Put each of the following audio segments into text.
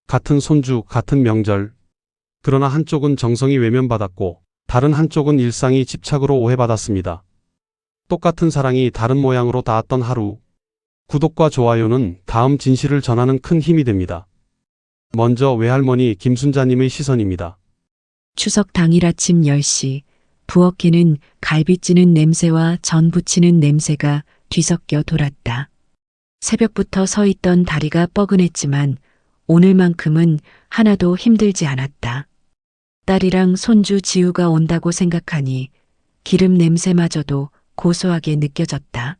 같은 손주, 같은 명절. 그러나 한쪽은 정성이 외면받았고 다른 한쪽은 일상이 집착으로 오해받았습니다. 똑같은 사랑이 다른 모양으로 닿았던 하루. 구독과 좋아요는 다음 진실을 전하는 큰 힘이 됩니다. 먼저 외할머니 김순자님의 시선입니다. 추석 당일 아침 10시 부엌에는 갈비 찌는 냄새와 전 부치는 냄새가 뒤섞여 돌았다. 새벽부터 서 있던 다리가 뻐근했지만 오늘만큼은 하나도 힘들지 않았다. 딸이랑 손주 지우가 온다고 생각하니 기름 냄새마저도 고소하게 느껴졌다.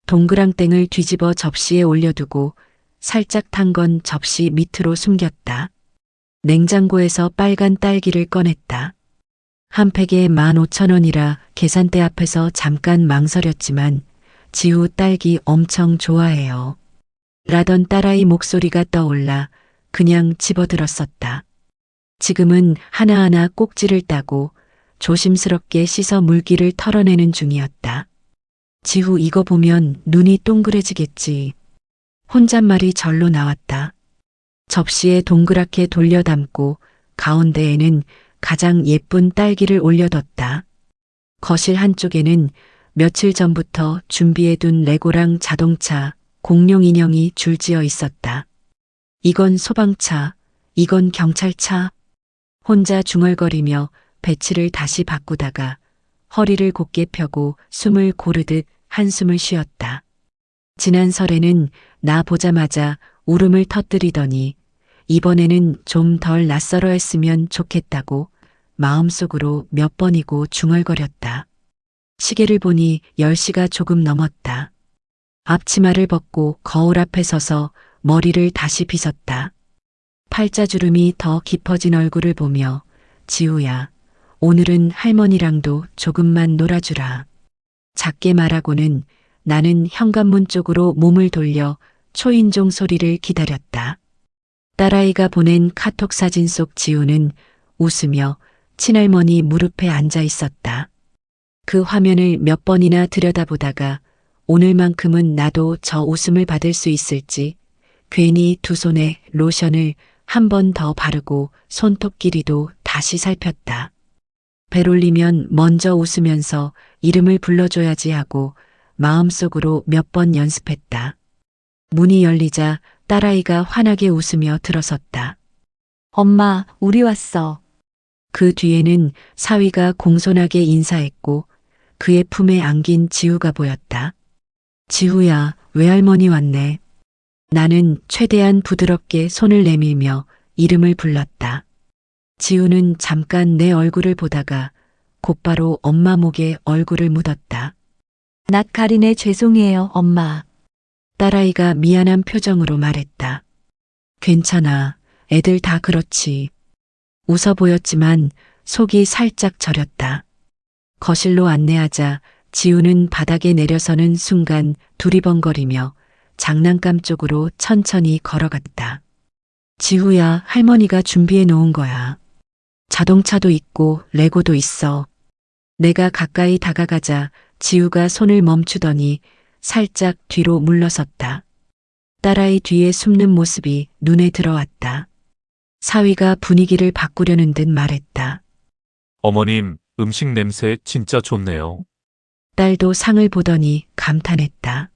동그랑땡을 뒤집어 접시에 올려두고 살짝 탄 건 접시 밑으로 숨겼다. 냉장고에서 빨간 딸기를 꺼냈다. 한 팩에 15,000원이라 계산대 앞에서 잠깐 망설였지만 지우 딸기 엄청 좋아해요. 라던 딸아이 목소리가 떠올라 그냥 집어들었었다. 지금은 하나하나 꼭지를 따고 조심스럽게 씻어 물기를 털어내는 중이었다. 지우 이거 보면 눈이 동그래지겠지. 혼잣말이 절로 나왔다. 접시에 동그랗게 돌려 담고 가운데에는 가장 예쁜 딸기를 올려뒀다. 거실 한쪽에는 며칠 전부터 준비해둔 레고랑 자동차, 공룡 인형이 줄지어 있었다. 이건 소방차, 이건 경찰차. 혼자 중얼거리며 배치를 다시 바꾸다가 허리를 곧게 펴고 숨을 고르듯 한숨을 쉬었다. 지난 설에는 나 보자마자 울음을 터뜨리더니 이번에는 좀 덜 낯설어 했으면 좋겠다고 마음속으로 몇 번이고 중얼거렸다. 시계를 보니 10시가 조금 넘었다. 앞치마를 벗고 거울 앞에 서서 머리를 다시 빗었다. 팔자주름이 더 깊어진 얼굴을 보며 지우야, 오늘은 할머니랑도 조금만 놀아주라. 작게 말하고는 나는 현관문 쪽으로 몸을 돌려 초인종 소리를 기다렸다. 딸아이가 보낸 카톡 사진 속 지우는 웃으며 친할머니 무릎에 앉아 있었다. 그 화면을 몇 번이나 들여다보다가 오늘만큼은 나도 저 웃음을 받을 수 있을지 괜히 두 손에 로션을 한 번 더 바르고 손톱 길이도 다시 살폈다. 배 올리면 먼저 웃으면서 이름을 불러줘야지 하고 마음속으로 몇 번 연습했다. 문이 열리자 딸아이가 환하게 웃으며 들어섰다. 엄마, 우리 왔어. 그 뒤에는 사위가 공손하게 인사했고 그의 품에 안긴 지우가 보였다. 지우야, 외할머니 왔네. 나는 최대한 부드럽게 손을 내밀며 이름을 불렀다. 지우는 잠깐 내 얼굴을 보다가 곧바로 엄마 목에 얼굴을 묻었다. 낯가리네 죄송해요, 엄마. 딸아이가 미안한 표정으로 말했다. 괜찮아. 애들 다 그렇지. 웃어 보였지만 속이 살짝 저렸다. 거실로 안내하자 지우는 바닥에 내려서는 순간 두리번거리며 장난감 쪽으로 천천히 걸어갔다. 지우야, 할머니가 준비해 놓은 거야. 자동차도 있고 레고도 있어. 내가 가까이 다가가자 지우가 손을 멈추더니 살짝 뒤로 물러섰다. 딸아이 뒤에 숨는 모습이 눈에 들어왔다. 사위가 분위기를 바꾸려는 듯 말했다. 어머님, 음식 냄새 진짜 좋네요. 딸도 상을 보더니 감탄했다.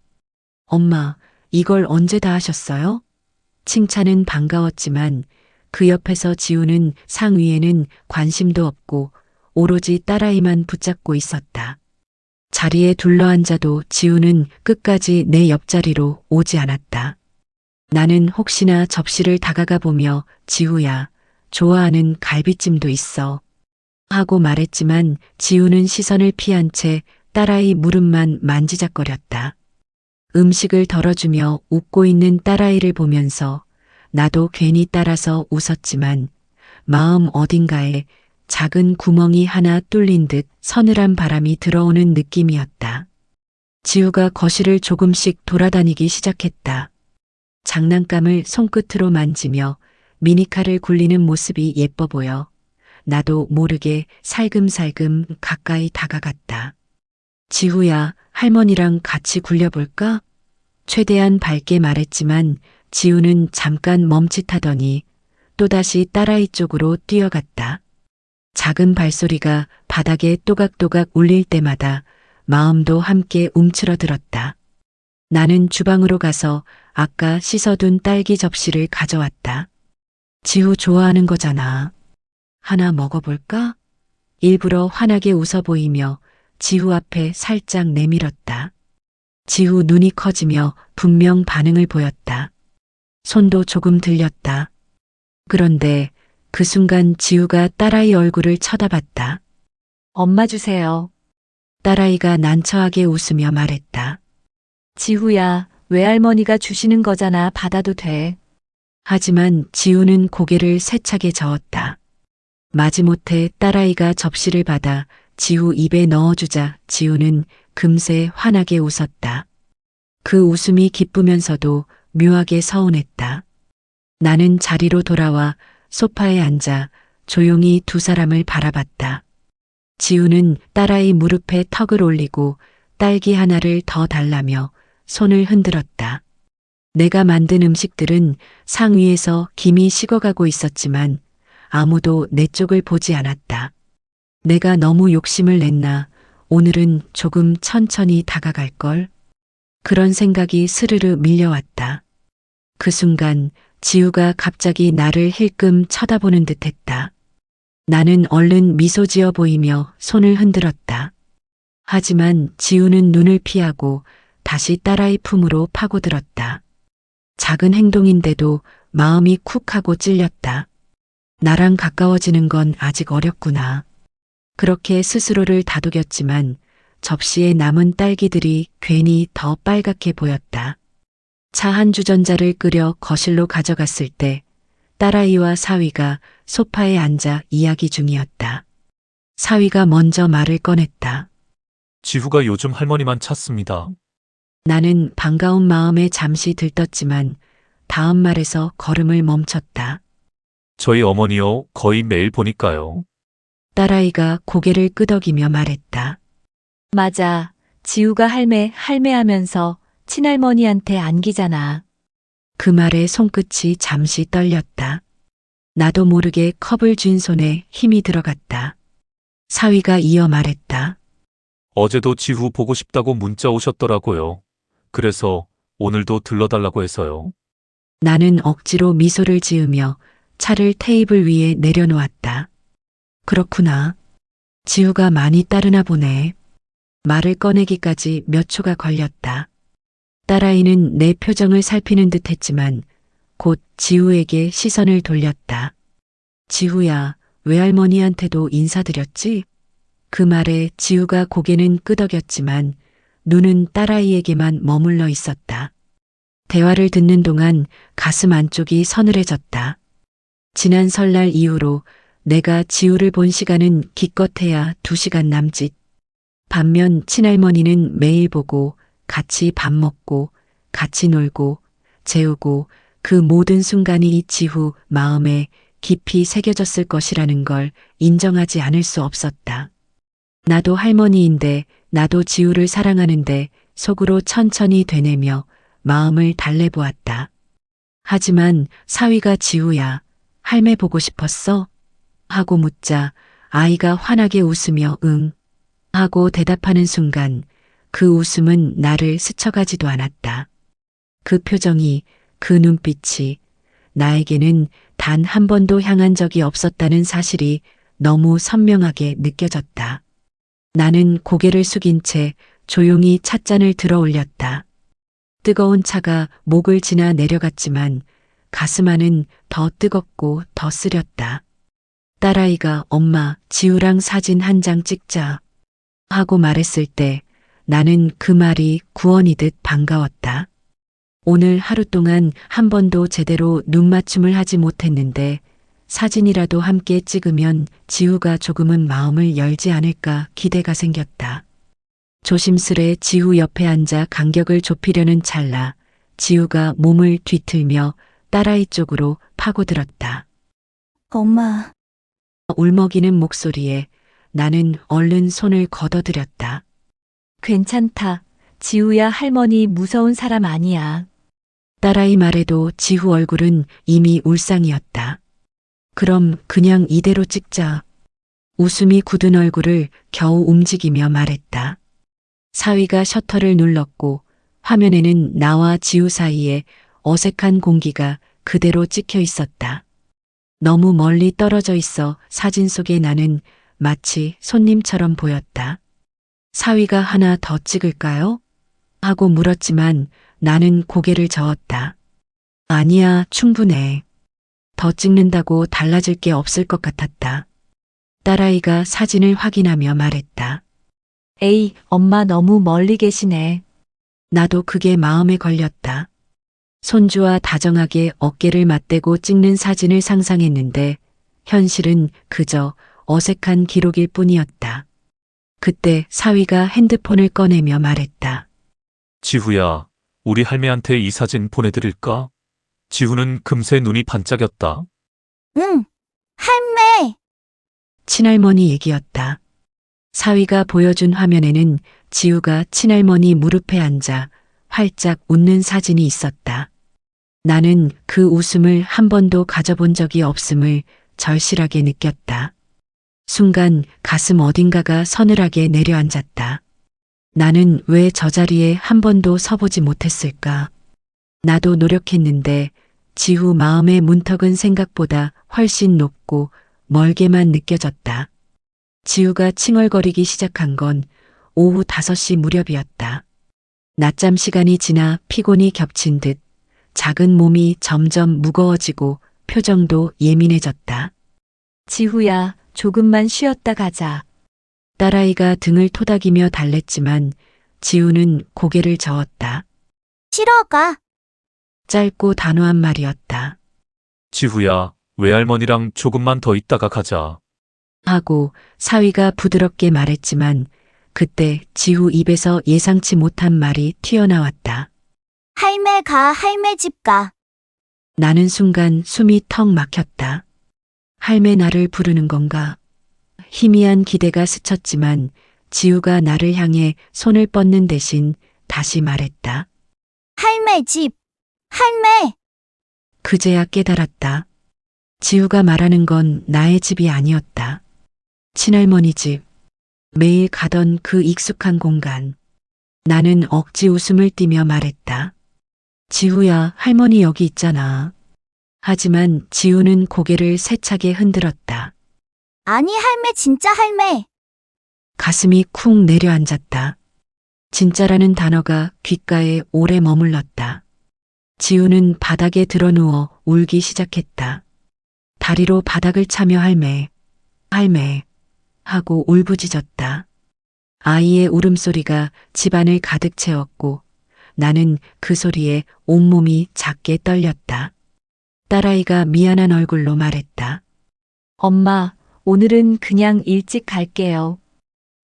엄마, 이걸 언제 다 하셨어요? 칭찬은 반가웠지만 그 옆에서 지우는 상 위에는 관심도 없고 오로지 딸아이만 붙잡고 있었다. 자리에 둘러앉아도 지우는 끝까지 내 옆자리로 오지 않았다. 나는 혹시나 접시를 다가가 보며 지우야, 좋아하는 갈비찜도 있어. 하고 말했지만 지우는 시선을 피한 채 딸아이 무릎만 만지작거렸다. 음식을 덜어주며 웃고 있는 딸아이를 보면서 나도 괜히 따라서 웃었지만 마음 어딘가에 작은 구멍이 하나 뚫린 듯 서늘한 바람이 들어오는 느낌이었다. 지우가 거실을 조금씩 돌아다니기 시작했다. 장난감을 손끝으로 만지며 미니카를 굴리는 모습이 예뻐 보여 나도 모르게 살금살금 가까이 다가갔다. 지우야, 할머니랑 같이 굴려볼까? 최대한 밝게 말했지만 지우는 잠깐 멈칫하더니 또다시 딸아이 쪽으로 뛰어갔다. 작은 발소리가 바닥에 또각또각 울릴 때마다 마음도 함께 움츠러들었다. 나는 주방으로 가서 아까 씻어둔 딸기 접시를 가져왔다. 지우 좋아하는 거잖아. 하나 먹어볼까? 일부러 환하게 웃어 보이며 지우 앞에 살짝 내밀었다. 지우 눈이 커지며 분명 반응을 보였다. 손도 조금 들렸다. 그런데 그 순간 지우가 딸아이 얼굴을 쳐다봤다. 엄마 주세요. 딸아이가 난처하게 웃으며 말했다. 지후야, 외할머니가 주시는 거잖아. 받아도 돼. 하지만 지우는 고개를 세차게 저었다. 마지못해 딸아이가 접시를 받아 지우 입에 넣어주자 지우는 금세 환하게 웃었다. 그 웃음이 기쁘면서도 묘하게 서운했다. 나는 자리로 돌아와 소파에 앉아 조용히 두 사람을 바라봤다. 지우는 딸아이 무릎에 턱을 올리고 딸기 하나를 더 달라며 손을 흔들었다. 내가 만든 음식들은 상 위에서 김이 식어가고 있었지만 아무도 내 쪽을 보지 않았다. 내가 너무 욕심을 냈나 오늘은 조금 천천히 다가갈걸? 그런 생각이 스르르 밀려왔다. 그 순간 지우가 갑자기 나를 힐끔 쳐다보는 듯 했다. 나는 얼른 미소 지어 보이며 손을 흔들었다. 하지만 지우는 눈을 피하고 다시 딸아이 품으로 파고들었다. 작은 행동인데도 마음이 쿡 하고 찔렸다. 나랑 가까워지는 건 아직 어렵구나. 그렇게 스스로를 다독였지만 접시에 남은 딸기들이 괜히 더 빨갛게 보였다. 차 한 주전자를 끓여 거실로 가져갔을 때 딸아이와 사위가 소파에 앉아 이야기 중이었다. 사위가 먼저 말을 꺼냈다. 지후가 요즘 할머니만 찾습니다. 나는 반가운 마음에 잠시 들떴지만 다음 말에서 걸음을 멈췄다. 저희 어머니요, 거의 매일 보니까요. 딸아이가 고개를 끄덕이며 말했다. 맞아. 지우가 할매 하면서 친할머니한테 안기잖아. 그 말에 손끝이 잠시 떨렸다. 나도 모르게 컵을 쥔 손에 힘이 들어갔다. 사위가 이어 말했다. 어제도 지후 보고 싶다고 문자 오셨더라고요. 그래서 오늘도 들러달라고 해서요. 나는 억지로 미소를 지으며 차를 테이블 위에 내려놓았다. 그렇구나. 지우가 많이 따르나 보네. 말을 꺼내기까지 몇 초가 걸렸다. 딸아이는 내 표정을 살피는 듯 했지만 곧 지우에게 시선을 돌렸다. 지우야, 외할머니한테도 인사드렸지? 그 말에 지우가 고개는 끄덕였지만 눈은 딸아이에게만 머물러 있었다. 대화를 듣는 동안 가슴 안쪽이 서늘해졌다. 지난 설날 이후로 내가 지우를 본 시간은 기껏해야 2시간 남짓. 반면 친할머니는 매일 보고 같이 밥 먹고 같이 놀고 재우고 그 모든 순간이 지후 마음에 깊이 새겨졌을 것이라는 걸 인정하지 않을 수 없었다. 나도 할머니인데 나도 지우를 사랑하는데 속으로 천천히 되뇌며 마음을 달래보았다. 하지만 사위가 지우야, 할매 보고 싶었어? 하고 묻자 아이가 환하게 웃으며 응 하고 대답하는 순간 그 웃음은 나를 스쳐가지도 않았다. 그 표정이, 그 눈빛이 나에게는 단 한 번도 향한 적이 없었다는 사실이 너무 선명하게 느껴졌다. 나는 고개를 숙인 채 조용히 찻잔을 들어 올렸다. 뜨거운 차가 목을 지나 내려갔지만 가슴 안은 더 뜨겁고 더 쓰렸다. 딸아이가 엄마, 지우랑 사진 한 장 찍자 하고 말했을 때 나는 그 말이 구원이듯 반가웠다. 오늘 하루 동안 한 번도 제대로 눈맞춤을 하지 못했는데 사진이라도 함께 찍으면 지우가 조금은 마음을 열지 않을까 기대가 생겼다. 조심스레 지우 옆에 앉아 간격을 좁히려는 찰나 지우가 몸을 뒤틀며 딸아이 쪽으로 파고들었다. 엄마. 울먹이는 목소리에 나는 얼른 손을 걷어들였다. 괜찮다. 지우야 할머니 무서운 사람 아니야. 딸아이 말에도 지후 얼굴은 이미 울상이었다. 그럼 그냥 이대로 찍자. 웃음이 굳은 얼굴을 겨우 움직이며 말했다. 사위가 셔터를 눌렀고 화면에는 나와 지우 사이에 어색한 공기가 그대로 찍혀 있었다. 너무 멀리 떨어져 있어 사진 속의 나는 마치 손님처럼 보였다. 사위가 하나 더 찍을까요? 하고 물었지만 나는 고개를 저었다. 아니야, 충분해. 더 찍는다고 달라질 게 없을 것 같았다. 딸아이가 사진을 확인하며 말했다. 에이, 엄마 너무 멀리 계시네. 나도 그게 마음에 걸렸다. 손주와 다정하게 어깨를 맞대고 찍는 사진을 상상했는데 현실은 그저 어색한 기록일 뿐이었다. 그때 사위가 핸드폰을 꺼내며 말했다. 지후야, 우리 할매한테 이 사진 보내드릴까? 지후는 금세 눈이 반짝였다. 응, 할매. 친할머니 얘기였다. 사위가 보여준 화면에는 지우가 친할머니 무릎에 앉아 활짝 웃는 사진이 있었다. 나는 그 웃음을 한 번도 가져본 적이 없음을 절실하게 느꼈다. 순간 가슴 어딘가가 서늘하게 내려앉았다. 나는 왜 저 자리에 한 번도 서보지 못했을까? 나도 노력했는데 지후 마음의 문턱은 생각보다 훨씬 높고 멀게만 느껴졌다. 지우가 칭얼거리기 시작한 건 오후 5시 무렵이었다. 낮잠 시간이 지나 피곤이 겹친 듯 작은 몸이 점점 무거워지고 표정도 예민해졌다. 지후야, 조금만 쉬었다 가자. 딸아이가 등을 토닥이며 달랬지만 지우는 고개를 저었다. 싫어 가. 짧고 단호한 말이었다. 지후야, 외할머니랑 조금만 더 있다가 가자. 하고 사위가 부드럽게 말했지만 그때 지후 입에서 예상치 못한 말이 튀어나왔다. 할매 가, 할매 집 가. 나는 순간 숨이 턱 막혔다. 할매 나를 부르는 건가? 희미한 기대가 스쳤지만 지우가 나를 향해 손을 뻗는 대신 다시 말했다. 할매 집. 할매. 그제야 깨달았다. 지우가 말하는 건 나의 집이 아니었다. 친할머니 집. 매일 가던 그 익숙한 공간. 나는 억지 웃음을 띠며 말했다. 지우야, 할머니 여기 있잖아. 하지만 지우는 고개를 세차게 흔들었다. 아니 할매 진짜 할매. 가슴이 쿵 내려앉았다. 진짜라는 단어가 귓가에 오래 머물렀다. 지우는 바닥에 드러누워 울기 시작했다. 다리로 바닥을 차며 할매, 할매 하고 울부짖었다. 아이의 울음소리가 집안을 가득 채웠고 나는 그 소리에 온몸이 작게 떨렸다. 딸아이가 미안한 얼굴로 말했다. 엄마, 오늘은 그냥 일찍 갈게요.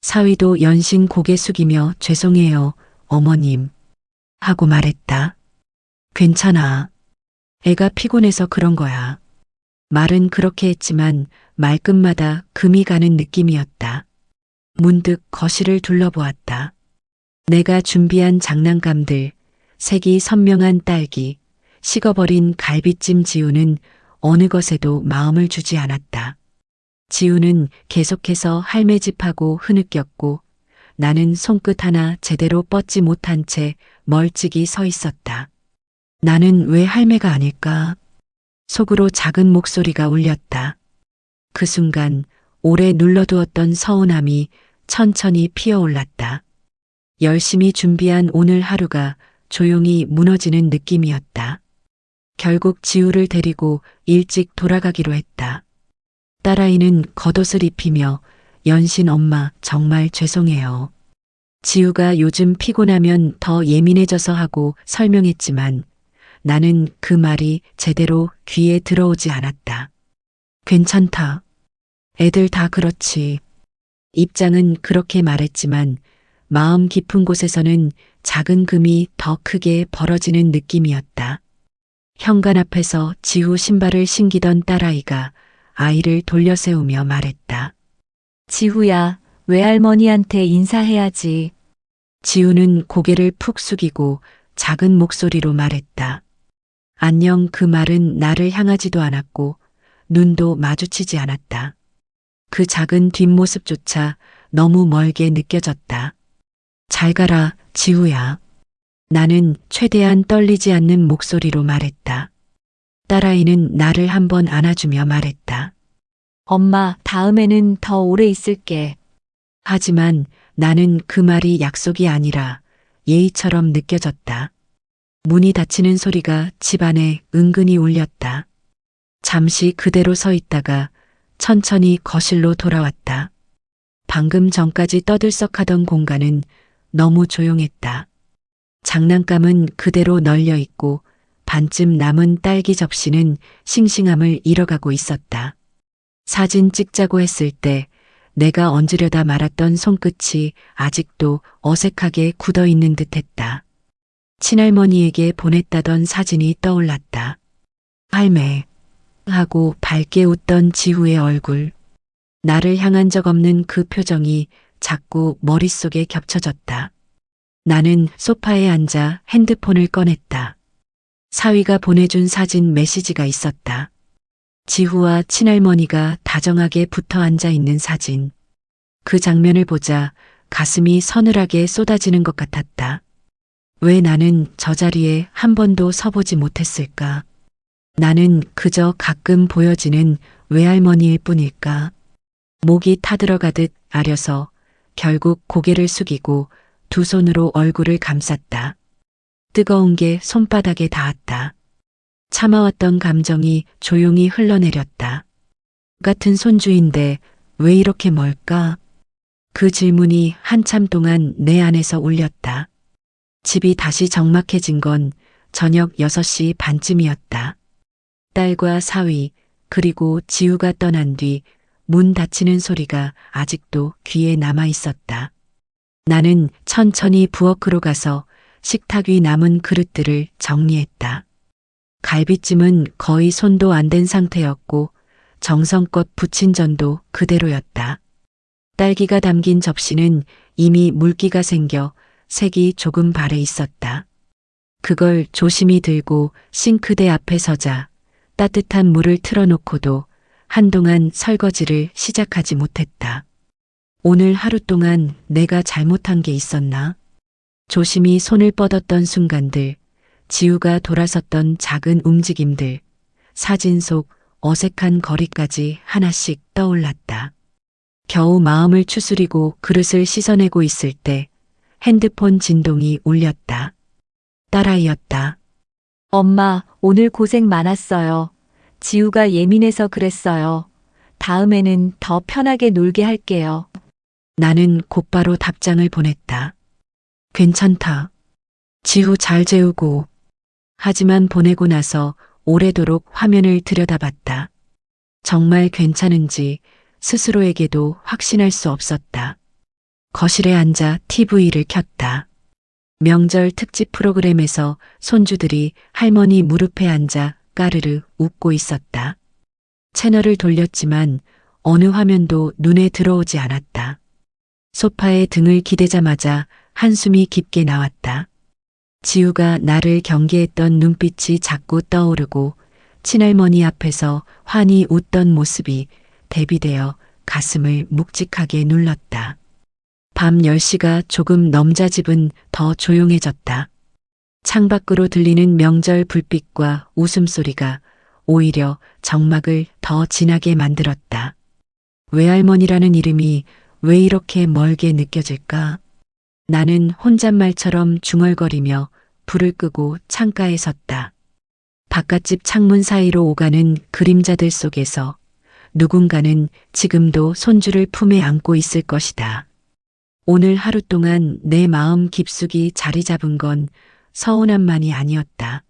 사위도 연신 고개 숙이며 죄송해요, 어머님. 하고 말했다. 괜찮아. 애가 피곤해서 그런 거야. 말은 그렇게 했지만 말끝마다 금이 가는 느낌이었다. 문득 거실을 둘러보았다. 내가 준비한 장난감들, 색이 선명한 딸기, 식어버린 갈비찜 지우는 어느 것에도 마음을 주지 않았다. 지우는 계속해서 할매 집하고 흐느꼈고 나는 손끝 하나 제대로 뻗지 못한 채 멀찍이 서 있었다. 나는 왜 할매가 아닐까? 속으로 작은 목소리가 울렸다. 그 순간 오래 눌러두었던 서운함이 천천히 피어올랐다. 열심히 준비한 오늘 하루가 조용히 무너지는 느낌이었다. 결국 지우를 데리고 일찍 돌아가기로 했다. 딸아이는 겉옷을 입히며 연신 엄마 정말 죄송해요. 지우가 요즘 피곤하면 더 예민해져서 하고 설명했지만 나는 그 말이 제대로 귀에 들어오지 않았다. 괜찮다. 애들 다 그렇지. 입장은 그렇게 말했지만 마음 깊은 곳에서는 작은 금이 더 크게 벌어지는 느낌이었다. 현관 앞에서 지우 신발을 신기던 딸아이가 아이를 돌려세우며 말했다. 지후야, 외할머니한테 인사해야지. 지우는 고개를 푹 숙이고 작은 목소리로 말했다. 안녕. 그 말은 나를 향하지도 않았고 눈도 마주치지 않았다. 그 작은 뒷모습조차 너무 멀게 느껴졌다. 잘 가라, 지우야. 나는 최대한 떨리지 않는 목소리로 말했다. 딸아이는 나를 한번 안아주며 말했다. 엄마, 다음에는 더 오래 있을게. 하지만 나는 그 말이 약속이 아니라 예의처럼 느껴졌다. 문이 닫히는 소리가 집안에 은근히 울렸다. 잠시 그대로 서 있다가 천천히 거실로 돌아왔다. 방금 전까지 떠들썩하던 공간은 너무 조용했다. 장난감은 그대로 널려 있고 반쯤 남은 딸기 접시는 싱싱함을 잃어가고 있었다. 사진 찍자고 했을 때 내가 얹으려다 말았던 손끝이 아직도 어색하게 굳어 있는 듯 했다. 친할머니에게 보냈다던 사진이 떠올랐다. 할매 하고 밝게 웃던 지우의 얼굴. 나를 향한 적 없는 그 표정이 자꾸 머릿속에 겹쳐졌다. 나는 소파에 앉아 핸드폰을 꺼냈다. 사위가 보내준 사진 메시지가 있었다. 지후와 친할머니가 다정하게 붙어 앉아 있는 사진. 그 장면을 보자 가슴이 서늘하게 쏟아지는 것 같았다. 왜 나는 저 자리에 한 번도 서보지 못했을까? 나는 그저 가끔 보여지는 외할머니일 뿐일까? 목이 타들어가듯 아려서 결국 고개를 숙이고 두 손으로 얼굴을 감쌌다. 뜨거운 게 손바닥에 닿았다. 참아왔던 감정이 조용히 흘러내렸다. 같은 손주인데 왜 이렇게 멀까? 그 질문이 한참 동안 내 안에서 울렸다. 집이 다시 적막해진 건 저녁 6시 반쯤이었다. 딸과 사위 그리고 지우가 떠난 뒤 문 닫히는 소리가 아직도 귀에 남아 있었다. 나는 천천히 부엌으로 가서 식탁 위 남은 그릇들을 정리했다. 갈비찜은 거의 손도 안 댄 상태였고 정성껏 부친 전도 그대로였다. 딸기가 담긴 접시는 이미 물기가 생겨 색이 조금 바래 있었다. 그걸 조심히 들고 싱크대 앞에 서자 따뜻한 물을 틀어놓고도 한동안 설거지를 시작하지 못했다. 오늘 하루 동안 내가 잘못한 게 있었나? 조심히 손을 뻗었던 순간들, 지우가 돌아섰던 작은 움직임들, 사진 속 어색한 거리까지 하나씩 떠올랐다. 겨우 마음을 추스리고 그릇을 씻어내고 있을 때 핸드폰 진동이 울렸다. 딸아이였다. 엄마, 오늘 고생 많았어요. 지우가 예민해서 그랬어요. 다음에는 더 편하게 놀게 할게요. 나는 곧바로 답장을 보냈다. 괜찮다. 지우 잘 재우고. 하지만 보내고 나서 오래도록 화면을 들여다봤다. 정말 괜찮은지 스스로에게도 확신할 수 없었다. 거실에 앉아 TV를 켰다. 명절 특집 프로그램에서 손주들이 할머니 무릎에 앉아 까르르 웃고 있었다. 채널을 돌렸지만 어느 화면도 눈에 들어오지 않았다. 소파에 등을 기대자마자 한숨이 깊게 나왔다. 지우가 나를 경계했던 눈빛이 자꾸 떠오르고 친할머니 앞에서 환히 웃던 모습이 대비되어 가슴을 묵직하게 눌렀다. 밤 10시가 조금 넘자 집은 더 조용해졌다. 창밖으로 들리는 명절 불빛과 웃음소리가 오히려 정막을 더 진하게 만들었다. 외할머니라는 이름이 왜 이렇게 멀게 느껴질까? 나는 혼잣말처럼 중얼거리며 불을 끄고 창가에 섰다. 바깥집 창문 사이로 오가는 그림자들 속에서 누군가는 지금도 손주를 품에 안고 있을 것이다. 오늘 하루 동안 내 마음 깊숙이 자리 잡은 건 서운함만이 아니었다.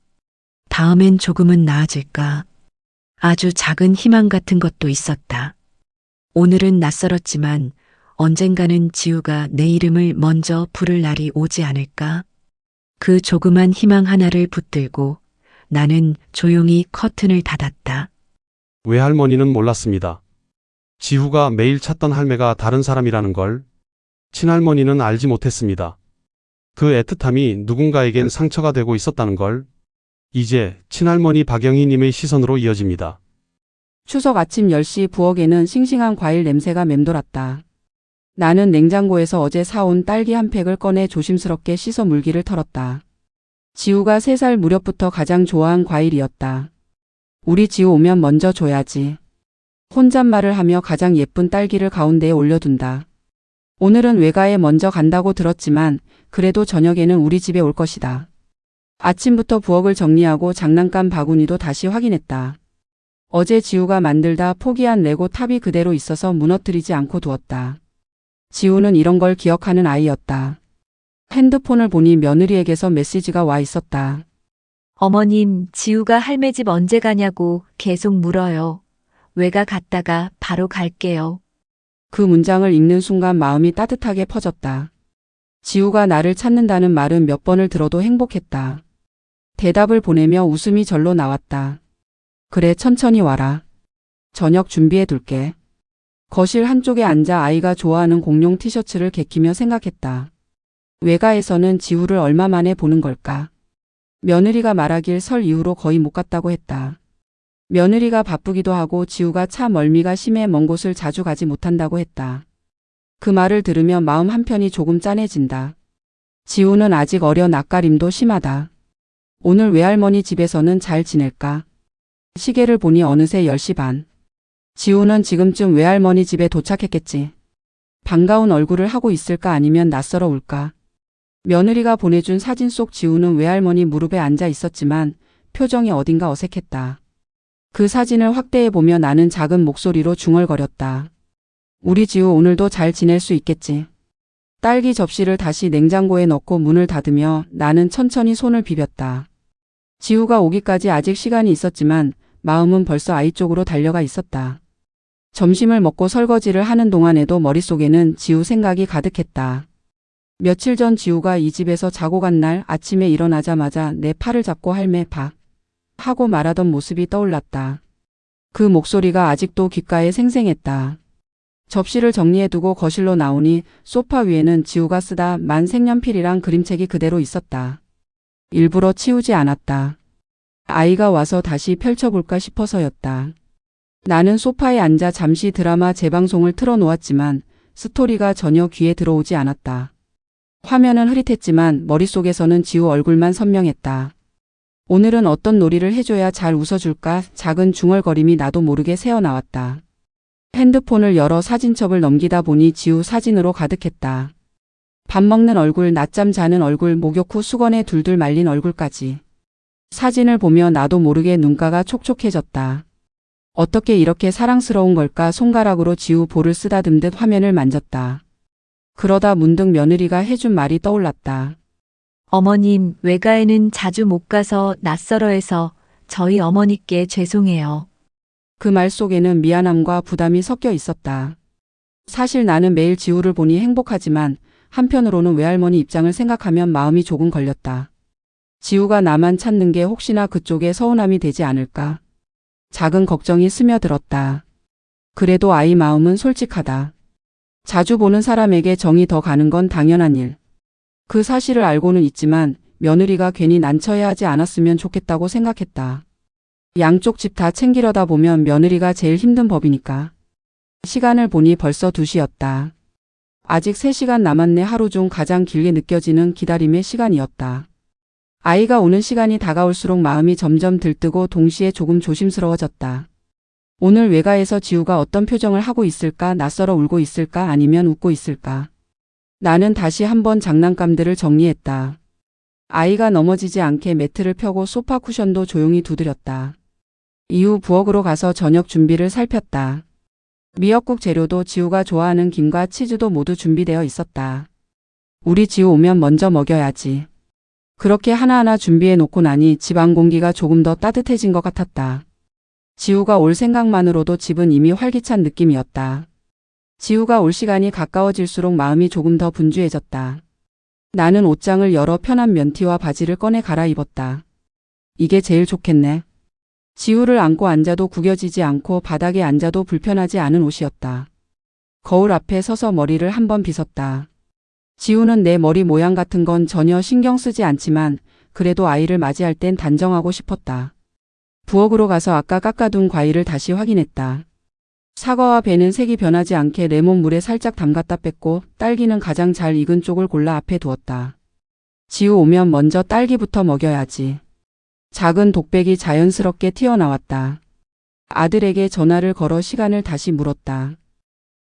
다음엔 조금은 나아질까? 아주 작은 희망 같은 것도 있었다. 오늘은 낯설었지만 언젠가는 지우가 내 이름을 먼저 부를 날이 오지 않을까? 그 조그만 희망 하나를 붙들고 나는 조용히 커튼을 닫았다. 외할머니는 몰랐습니다. 지후가 매일 찾던 할매가 다른 사람이라는 걸. 친할머니는 알지 못했습니다. 그 애틋함이 누군가에겐 상처가 되고 있었다는 걸. 이제 친할머니 박영희님의 시선으로 이어집니다. 추석 아침 10시 부엌에는 싱싱한 과일 냄새가 맴돌았다. 나는 냉장고에서 어제 사온 딸기 한 팩을 꺼내 조심스럽게 씻어 물기를 털었다. 지우가 3살 무렵부터 가장 좋아한 과일이었다. 우리 지우 오면 먼저 줘야지. 혼잣말을 하며 가장 예쁜 딸기를 가운데에 올려둔다. 오늘은 외가에 먼저 간다고 들었지만 그래도 저녁에는 우리 집에 올 것이다. 아침부터 부엌을 정리하고 장난감 바구니도 다시 확인했다. 어제 지우가 만들다 포기한 레고 탑이 그대로 있어서 무너뜨리지 않고 두었다. 지우는 이런 걸 기억하는 아이였다. 핸드폰을 보니 며느리에게서 메시지가 와 있었다. 어머님, 지우가 할매 집 언제 가냐고 계속 물어요. 외가 갔다가 바로 갈게요. 그 문장을 읽는 순간 마음이 따뜻하게 퍼졌다. 지우가 나를 찾는다는 말은 몇 번을 들어도 행복했다. 대답을 보내며 웃음이 절로 나왔다. 그래, 천천히 와라. 저녁 준비해 둘게. 거실 한쪽에 앉아 아이가 좋아하는 공룡 티셔츠를 개키며 생각했다. 외가에서는 지우를 얼마 만에 보는 걸까? 며느리가 말하길 설 이후로 거의 못 갔다고 했다. 며느리가 바쁘기도 하고 지우가 차 멀미가 심해 먼 곳을 자주 가지 못한다고 했다. 그 말을 들으며 마음 한편이 조금 짠해진다. 지우는 아직 어려 낯가림도 심하다. 오늘 외할머니 집에서는 잘 지낼까? 시계를 보니 어느새 10시 반. 지우는 지금쯤 외할머니 집에 도착했겠지. 반가운 얼굴을 하고 있을까 아니면 낯설어 올까? 며느리가 보내준 사진 속 지우는 외할머니 무릎에 앉아 있었지만 표정이 어딘가 어색했다. 그 사진을 확대해 보며 나는 작은 목소리로 중얼거렸다. 우리 지우 오늘도 잘 지낼 수 있겠지. 딸기 접시를 다시 냉장고에 넣고 문을 닫으며 나는 천천히 손을 비볐다. 지우가 오기까지 아직 시간이 있었지만 마음은 벌써 아이 쪽으로 달려가 있었다. 점심을 먹고 설거지를 하는 동안에도 머릿속에는 지우 생각이 가득했다. 며칠 전 지우가 이 집에서 자고 간 날 아침에 일어나자마자 내 팔을 잡고 할매 밥 하고 말하던 모습이 떠올랐다. 그 목소리가 아직도 귓가에 생생했다. 접시를 정리해두고 거실로 나오니 소파 위에는 지우가 쓰다 만 색연필이랑 그림책이 그대로 있었다. 일부러 치우지 않았다. 아이가 와서 다시 펼쳐볼까 싶어서였다. 나는 소파에 앉아 잠시 드라마 재방송을 틀어놓았지만 스토리가 전혀 귀에 들어오지 않았다. 화면은 흐릿했지만 머릿속에서는 지우 얼굴만 선명했다. 오늘은 어떤 놀이를 해줘야 잘 웃어줄까 작은 중얼거림이 나도 모르게 새어나왔다. 핸드폰을 열어 사진첩을 넘기다 보니 지우 사진으로 가득했다. 밥 먹는 얼굴, 낮잠 자는 얼굴, 목욕 후 수건에 둘둘 말린 얼굴까지. 사진을 보며 나도 모르게 눈가가 촉촉해졌다. 어떻게 이렇게 사랑스러운 걸까? 손가락으로 지우 볼을 쓰다듬듯 화면을 만졌다. 그러다 문득 며느리가 해준 말이 떠올랐다. 어머님, 외가에는 자주 못 가서 낯설어해서 저희 어머니께 죄송해요. 그 말 속에는 미안함과 부담이 섞여 있었다. 사실 나는 매일 지우를 보니 행복하지만 한편으로는 외할머니 입장을 생각하면 마음이 조금 걸렸다. 지우가 나만 찾는 게 혹시나 그쪽에 서운함이 되지 않을까? 작은 걱정이 스며들었다. 그래도 아이 마음은 솔직하다. 자주 보는 사람에게 정이 더 가는 건 당연한 일. 그 사실을 알고는 있지만 며느리가 괜히 난처해 하지 않았으면 좋겠다고 생각했다. 양쪽 집 다 챙기려다 보면 며느리가 제일 힘든 법이니까. 시간을 보니 벌써 2시였다. 아직 3시간 남았네. 하루 중 가장 길게 느껴지는 기다림의 시간이었다. 아이가 오는 시간이 다가올수록 마음이 점점 들뜨고 동시에 조금 조심스러워졌다. 오늘 외가에서 지우가 어떤 표정을 하고 있을까? 낯설어 울고 있을까? 아니면 웃고 있을까? 나는 다시 한번 장난감들을 정리했다. 아이가 넘어지지 않게 매트를 펴고 소파 쿠션도 조용히 두드렸다. 이후 부엌으로 가서 저녁 준비를 살폈다. 미역국 재료도 지우가 좋아하는 김과 치즈도 모두 준비되어 있었다. 우리 지우 오면 먼저 먹여야지. 그렇게 하나하나 준비해 놓고 나니 집 안 공기가 조금 더 따뜻해진 것 같았다. 지우가 올 생각만으로도 집은 이미 활기찬 느낌이었다. 지우가 올 시간이 가까워질수록 마음이 조금 더 분주해졌다. 나는 옷장을 열어 편한 면티와 바지를 꺼내 갈아입었다. 이게 제일 좋겠네. 지우를 안고 앉아도 구겨지지 않고 바닥에 앉아도 불편하지 않은 옷이었다. 거울 앞에 서서 머리를 한번 빗었다. 지우는 내 머리 모양 같은 건 전혀 신경 쓰지 않지만 그래도 아이를 맞이할 땐 단정하고 싶었다. 부엌으로 가서 아까 깎아둔 과일을 다시 확인했다. 사과와 배는 색이 변하지 않게 레몬 물에 살짝 담갔다 뺐고 딸기는 가장 잘 익은 쪽을 골라 앞에 두었다. 지우 오면 먼저 딸기부터 먹여야지. 작은 독백이 자연스럽게 튀어나왔다. 아들에게 전화를 걸어 시간을 다시 물었다.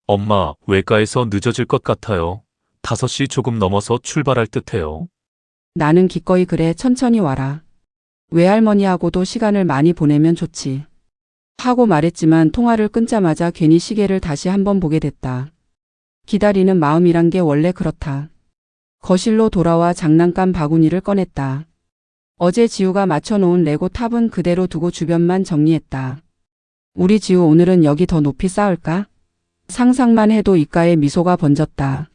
엄마, 외가에서 늦어질 것 같아요. 5시 조금 넘어서 출발할 듯해요. 나는 기꺼이 그래 천천히 와라. 외할머니하고도 시간을 많이 보내면 좋지. 하고 말했지만 통화를 끊자마자 괜히 시계를 다시 한번 보게 됐다. 기다리는 마음이란 게 원래 그렇다. 거실로 돌아와 장난감 바구니를 꺼냈다. 어제 지우가 맞춰놓은 레고 탑은 그대로 두고 주변만 정리했다. 우리 지우 오늘은 여기 더 높이 쌓을까? 상상만 해도 입가에 미소가 번졌다.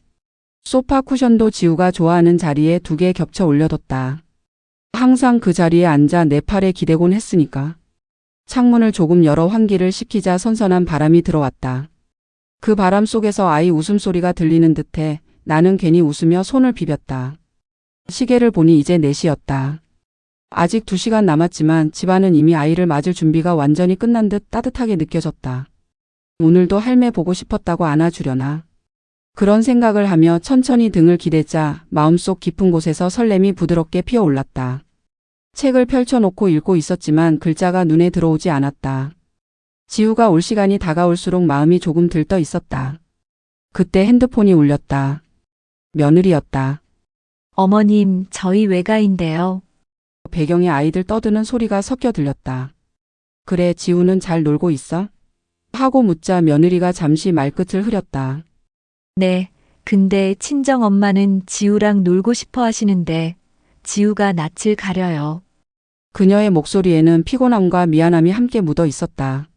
소파 쿠션도 지우가 좋아하는 자리에 2개 겹쳐 올려뒀다. 항상 그 자리에 앉아 내 팔에 기대곤 했으니까. 창문을 조금 열어 환기를 시키자 선선한 바람이 들어왔다. 그 바람 속에서 아이 웃음소리가 들리는 듯해 나는 괜히 웃으며 손을 비볐다. 시계를 보니 이제 4시였다. 아직 2시간 남았지만 집안은 이미 아이를 맞을 준비가 완전히 끝난 듯 따뜻하게 느껴졌다. 오늘도 할매 보고 싶었다고 안아주려나. 그런 생각을 하며 천천히 등을 기대자 마음속 깊은 곳에서 설렘이 부드럽게 피어올랐다. 책을 펼쳐놓고 읽고 있었지만 글자가 눈에 들어오지 않았다. 지우가 올 시간이 다가올수록 마음이 조금 들떠 있었다. 그때 핸드폰이 울렸다. 며느리였다. 어머님, 저희 외가인데요. 배경에 아이들 떠드는 소리가 섞여 들렸다. 그래, 지우는 잘 놀고 있어? 하고 묻자 며느리가 잠시 말끝을 흐렸다. 네, 근데 친정엄마는 지우랑 놀고 싶어 하시는데 지우가 낯을 가려요. 그녀의 목소리에는 피곤함과 미안함이 함께 묻어 있었다.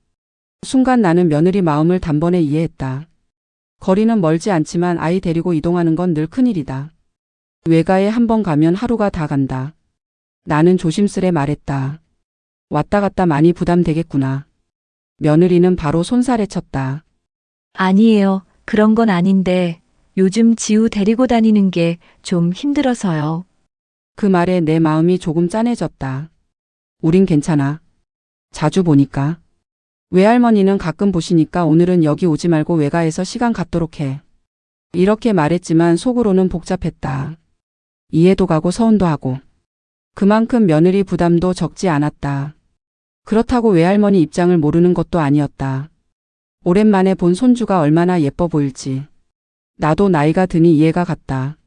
순간 나는 며느리 마음을 단번에 이해했다. 거리는 멀지 않지만 아이 데리고 이동하는 건 늘 큰일이다. 외가에 한번 가면 하루가 다 간다. 나는 조심스레 말했다. 왔다 갔다 많이 부담되겠구나. 며느리는 바로 손살에 쳤다. 아니에요. 그런 건 아닌데 요즘 지우 데리고 다니는 게 좀 힘들어서요. 그 말에 내 마음이 조금 짠해졌다. 우린 괜찮아. 자주 보니까. 외할머니는 가끔 보시니까 오늘은 여기 오지 말고 외가에서 시간 갖도록 해. 이렇게 말했지만 속으로는 복잡했다. 이해도 가고 서운도 하고. 그만큼 며느리 부담도 적지 않았다. 그렇다고 외할머니 입장을 모르는 것도 아니었다. 오랜만에 본 손주가 얼마나 예뻐 보일지. 나도 나이가 드니 이해가 갔다.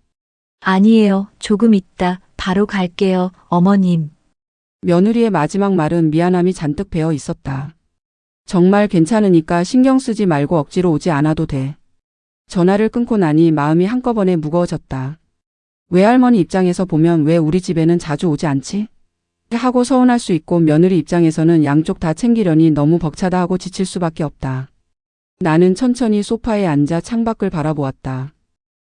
아니에요. 조금 있다. 바로 갈게요, 어머님. 며느리의 마지막 말은 미안함이 잔뜩 배어 있었다. 정말 괜찮으니까 신경 쓰지 말고 억지로 오지 않아도 돼. 전화를 끊고 나니 마음이 한꺼번에 무거워졌다. 외할머니 입장에서 보면 왜 우리 집에는 자주 오지 않지? 하고 서운할 수 있고 며느리 입장에서는 양쪽 다 챙기려니 너무 벅차다 하고 지칠 수밖에 없다. 나는 천천히 소파에 앉아 창밖을 바라보았다.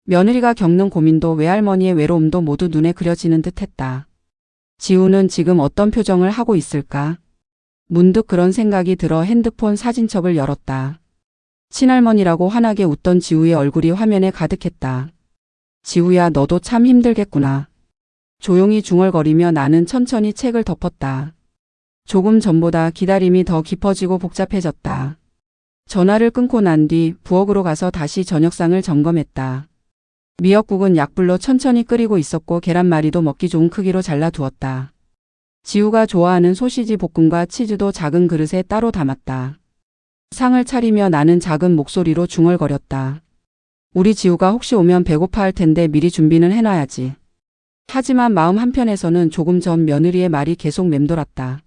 며느리가 겪는 고민도 외할머니의 외로움도 모두 눈에 그려지는 듯했다. 지우는 지금 어떤 표정을 하고 있을까? 문득 그런 생각이 들어 핸드폰 사진첩을 열었다. 친할머니라고 환하게 웃던 지우의 얼굴이 화면에 가득했다. 지우야, 너도 참 힘들겠구나. 조용히 중얼거리며 나는 천천히 책을 덮었다. 조금 전보다 기다림이 더 깊어지고 복잡해졌다. 전화를 끊고 난 뒤 부엌으로 가서 다시 저녁상을 점검했다. 미역국은 약불로 천천히 끓이고 있었고 계란말이도 먹기 좋은 크기로 잘라두었다. 지우가 좋아하는 소시지 볶음과 치즈도 작은 그릇에 따로 담았다. 상을 차리며 나는 작은 목소리로 중얼거렸다. 우리 지우가 혹시 오면 배고파할 텐데 미리 준비는 해놔야지. 하지만 마음 한편에서는 조금 전 며느리의 말이 계속 맴돌았다.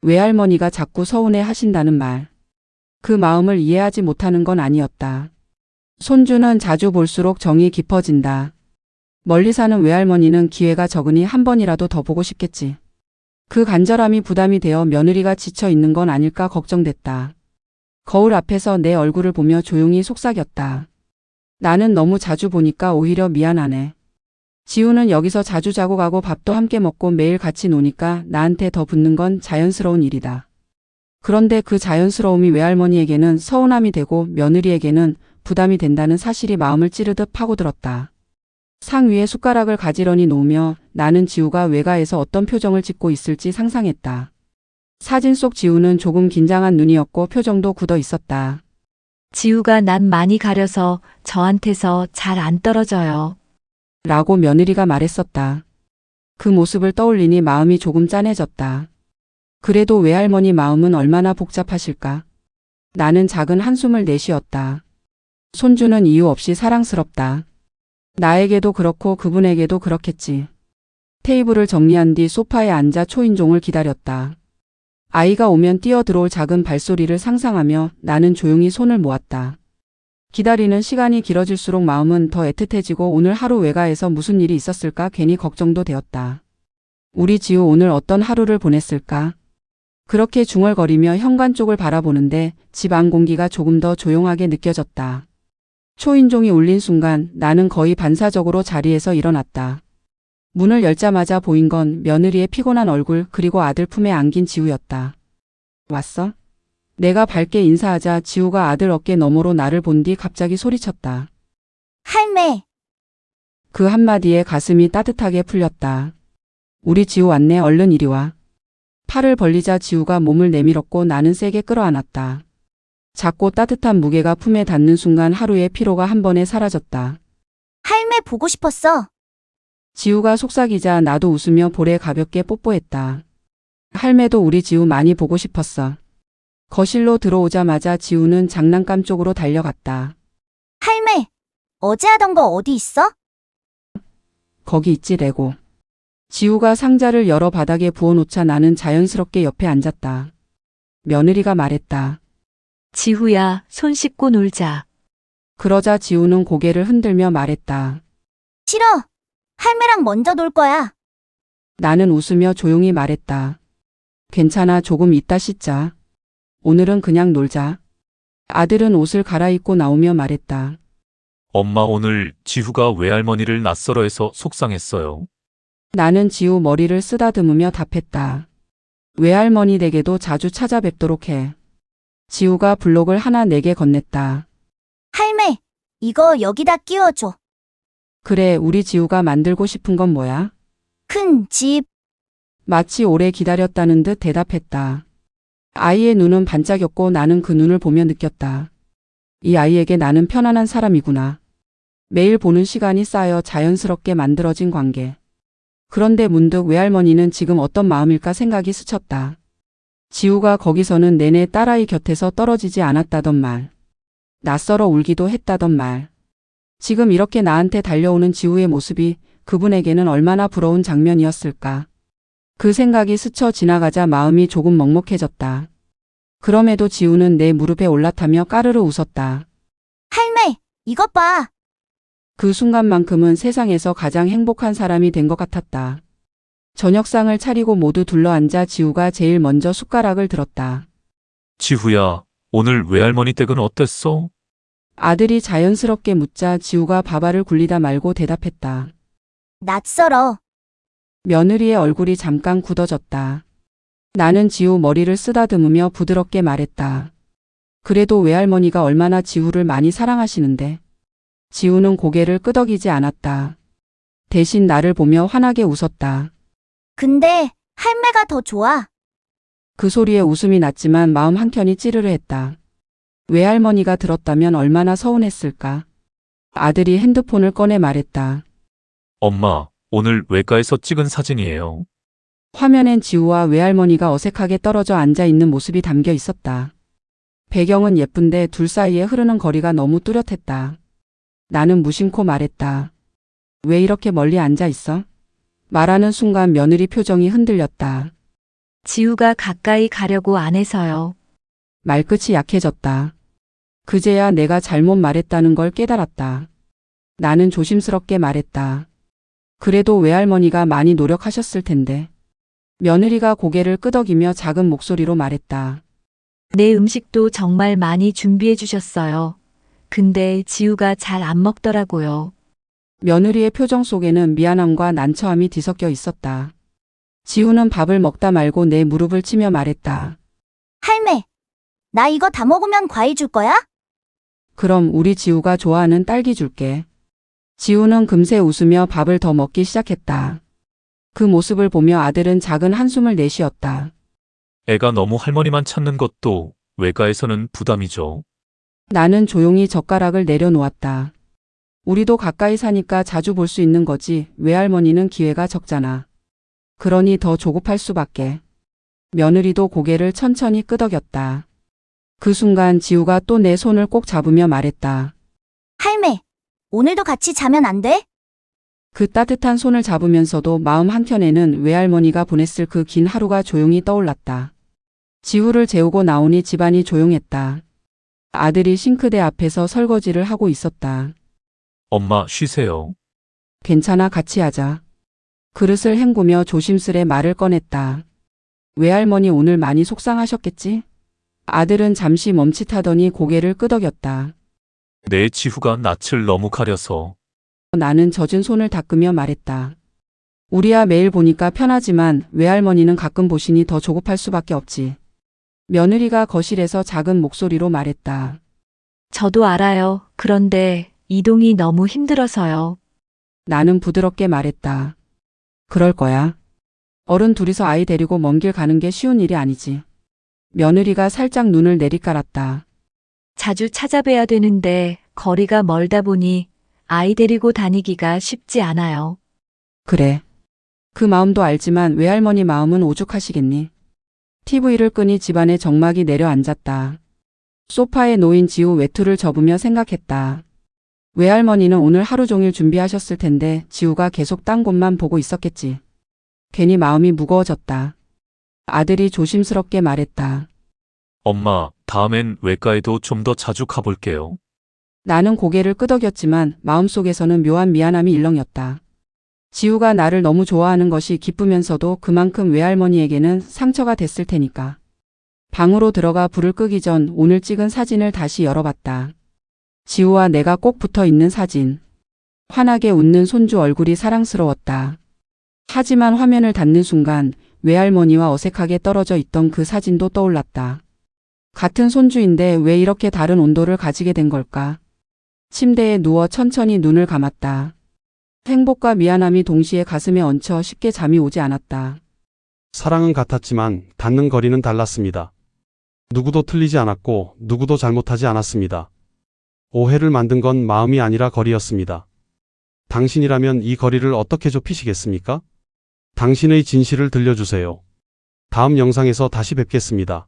외할머니가 자꾸 서운해 하신다는 말. 그 마음을 이해하지 못하는 건 아니었다. 손주는 자주 볼수록 정이 깊어진다. 멀리 사는 외할머니는 기회가 적으니 한 번이라도 더 보고 싶겠지. 그 간절함이 부담이 되어 며느리가 지쳐 있는 건 아닐까 걱정됐다. 거울 앞에서 내 얼굴을 보며 조용히 속삭였다. 나는 너무 자주 보니까 오히려 미안하네. 지우는 여기서 자주 자고 가고 밥도 함께 먹고 매일 같이 노니까 나한테 더 붙는 건 자연스러운 일이다. 그런데 그 자연스러움이 외할머니에게는 서운함이 되고 며느리에게는 부담이 된다는 사실이 마음을 찌르듯 파고들었다. 상 위에 숟가락을 가지런히 놓으며 나는 지우가 외가에서 어떤 표정을 짓고 있을지 상상했다. 사진 속 지우는 조금 긴장한 눈이었고 표정도 굳어 있었다. 지우가 낯 많이 가려서 저한테서 잘 안 떨어져요. 라고 며느리가 말했었다. 그 모습을 떠올리니 마음이 조금 짠해졌다. 그래도 외할머니 마음은 얼마나 복잡하실까? 나는 작은 한숨을 내쉬었다. 손주는 이유 없이 사랑스럽다. 나에게도 그렇고 그분에게도 그렇겠지. 테이블을 정리한 뒤 소파에 앉아 초인종을 기다렸다. 아이가 오면 뛰어들어올 작은 발소리를 상상하며 나는 조용히 손을 모았다. 기다리는 시간이 길어질수록 마음은 더 애틋해지고 오늘 하루 외가에서 무슨 일이 있었을까 괜히 걱정도 되었다. 우리 지우 오늘 어떤 하루를 보냈을까? 그렇게 중얼거리며 현관 쪽을 바라보는데 집 안 공기가 조금 더 조용하게 느껴졌다. 초인종이 울린 순간 나는 거의 반사적으로 자리에서 일어났다. 문을 열자마자 보인 건 며느리의 피곤한 얼굴 그리고 아들 품에 안긴 지우였다. 왔어? 내가 밝게 인사하자 지우가 아들 어깨 너머로 나를 본 뒤 갑자기 소리쳤다. 할매, 그 한마디에 가슴이 따뜻하게 풀렸다. 우리 지우 왔네 얼른 이리 와. 팔을 벌리자 지우가 몸을 내밀었고 나는 세게 끌어안았다. 작고 따뜻한 무게가 품에 닿는 순간 하루의 피로가 한 번에 사라졌다. 할매 보고 싶었어. 지우가 속삭이자 나도 웃으며 볼에 가볍게 뽀뽀했다. 할매도 우리 지우 많이 보고 싶었어. 거실로 들어오자마자 지우는 장난감 쪽으로 달려갔다. 할매, 어제 하던 거 어디 있어? 거기 있지 레고. 지우가 상자를 열어 바닥에 부어놓자 나는 자연스럽게 옆에 앉았다. 며느리가 말했다. 지우야, 손 씻고 놀자. 그러자 지우는 고개를 흔들며 말했다. 싫어. 할매랑 먼저 놀 거야. 나는 웃으며 조용히 말했다. 괜찮아 조금 이따 씻자. 오늘은 그냥 놀자. 아들은 옷을 갈아입고 나오며 말했다. 엄마 오늘 지후가 외할머니를 낯설어 해서 속상했어요. 나는 지우 머리를 쓰다듬으며 답했다. 외할머니 댁에도 자주 찾아뵙도록 해. 지우가 블록을 하나 내게 건넸다. 할매, 이거 여기다 끼워줘. 그래 우리 지우가 만들고 싶은 건 뭐야? 큰 집. 마치 오래 기다렸다는 듯 대답했다. 아이의 눈은 반짝였고 나는 그 눈을 보며 느꼈다. 이 아이에게 나는 편안한 사람이구나. 매일 보는 시간이 쌓여 자연스럽게 만들어진 관계. 그런데 문득 외할머니는 지금 어떤 마음일까 생각이 스쳤다. 지우가 거기서는 내내 딸아이 곁에서 떨어지지 않았다던 말. 낯설어 울기도 했다던 말. 지금 이렇게 나한테 달려오는 지우의 모습이 그분에게는 얼마나 부러운 장면이었을까. 그 생각이 스쳐 지나가자 마음이 조금 먹먹해졌다. 그럼에도 지우는 내 무릎에 올라타며 까르르 웃었다. 할매, 이것 봐. 그 순간만큼은 세상에서 가장 행복한 사람이 된 것 같았다. 저녁상을 차리고 모두 둘러앉아 지우가 제일 먼저 숟가락을 들었다. 지후야, 오늘 외할머니 댁은 어땠어? 아들이 자연스럽게 묻자 지우가 밥알을 굴리다 말고 대답했다. 낯설어. 며느리의 얼굴이 잠깐 굳어졌다. 나는 지우 머리를 쓰다듬으며 부드럽게 말했다. 그래도 외할머니가 얼마나 지우를 많이 사랑하시는데. 지우는 고개를 끄덕이지 않았다. 대신 나를 보며 환하게 웃었다. 근데 할매가 더 좋아. 그 소리에 웃음이 났지만 마음 한켠이 찌르르 했다. 외할머니가 들었다면 얼마나 서운했을까. 아들이 핸드폰을 꺼내 말했다. 엄마, 오늘 외가에서 찍은 사진이에요. 화면엔 지우와 외할머니가 어색하게 떨어져 앉아 있는 모습이 담겨 있었다. 배경은 예쁜데 둘 사이에 흐르는 거리가 너무 뚜렷했다. 나는 무심코 말했다. 왜 이렇게 멀리 앉아 있어? 말하는 순간 며느리 표정이 흔들렸다. 지우가 가까이 가려고 안 해서요. 말끝이 약해졌다. 그제야 내가 잘못 말했다는 걸 깨달았다. 나는 조심스럽게 말했다. 그래도 외할머니가 많이 노력하셨을 텐데. 며느리가 고개를 끄덕이며 작은 목소리로 말했다. 내 음식도 정말 많이 준비해 주셨어요. 근데 지우가 잘 안 먹더라고요. 며느리의 표정 속에는 미안함과 난처함이 뒤섞여 있었다. 지우는 밥을 먹다 말고 내 무릎을 치며 말했다. 할매, 나 이거 다 먹으면 과일 줄 거야? 그럼 우리 지우가 좋아하는 딸기 줄게. 지우는 금세 웃으며 밥을 더 먹기 시작했다. 그 모습을 보며 아들은 작은 한숨을 내쉬었다. 애가 너무 할머니만 찾는 것도 외가에서는 부담이죠. 나는 조용히 젓가락을 내려놓았다. 우리도 가까이 사니까 자주 볼 수 있는 거지 외할머니는 기회가 적잖아. 그러니 더 조급할 수밖에. 며느리도 고개를 천천히 끄덕였다. 그 순간 지우가 또 내 손을 꼭 잡으며 말했다. 할매, 오늘도 같이 자면 안 돼? 그 따뜻한 손을 잡으면서도 마음 한켠에는 외할머니가 보냈을 그 긴 하루가 조용히 떠올랐다. 지우를 재우고 나오니 집안이 조용했다. 아들이 싱크대 앞에서 설거지를 하고 있었다. 엄마, 쉬세요. 괜찮아, 같이 하자. 그릇을 헹구며 조심스레 말을 꺼냈다. 외할머니 오늘 많이 속상하셨겠지? 아들은 잠시 멈칫하더니 고개를 끄덕였다. 내 지후가 낯을 너무 가려서. 나는 젖은 손을 닦으며 말했다. 우리야 매일 보니까 편하지만 외할머니는 가끔 보시니 더 조급할 수밖에 없지. 며느리가 거실에서 작은 목소리로 말했다. 저도 알아요. 그런데 이동이 너무 힘들어서요. 나는 부드럽게 말했다. 그럴 거야. 어른 둘이서 아이 데리고 먼 길 가는 게 쉬운 일이 아니지. 며느리가 살짝 눈을 내리깔았다. 자주 찾아뵈야 되는데 거리가 멀다 보니 아이 데리고 다니기가 쉽지 않아요. 그래. 그 마음도 알지만 외할머니 마음은 오죽하시겠니? TV를 끄니 집안에 정막이 내려앉았다. 소파에 놓인 지우 외투를 접으며 생각했다. 외할머니는 오늘 하루 종일 준비하셨을 텐데 지우가 계속 딴 곳만 보고 있었겠지. 괜히 마음이 무거워졌다. 아들이 조심스럽게 말했다. 엄마, 다음엔 외가에도 좀 더 자주 가볼게요. 나는 고개를 끄덕였지만 마음속에서는 묘한 미안함이 일렁였다. 지우가 나를 너무 좋아하는 것이 기쁘면서도 그만큼 외할머니에게는 상처가 됐을 테니까. 방으로 들어가 불을 끄기 전 오늘 찍은 사진을 다시 열어봤다. 지우와 내가 꼭 붙어 있는 사진. 환하게 웃는 손주 얼굴이 사랑스러웠다. 하지만 화면을 닫는 순간 외할머니와 어색하게 떨어져 있던 그 사진도 떠올랐다. 같은 손주인데 왜 이렇게 다른 온도를 가지게 된 걸까? 침대에 누워 천천히 눈을 감았다. 행복과 미안함이 동시에 가슴에 얹혀 쉽게 잠이 오지 않았다. 사랑은 같았지만 닿는 거리는 달랐습니다. 누구도 틀리지 않았고 누구도 잘못하지 않았습니다. 오해를 만든 건 마음이 아니라 거리였습니다. 당신이라면 이 거리를 어떻게 좁히시겠습니까? 당신의 진실을 들려주세요. 다음 영상에서 다시 뵙겠습니다.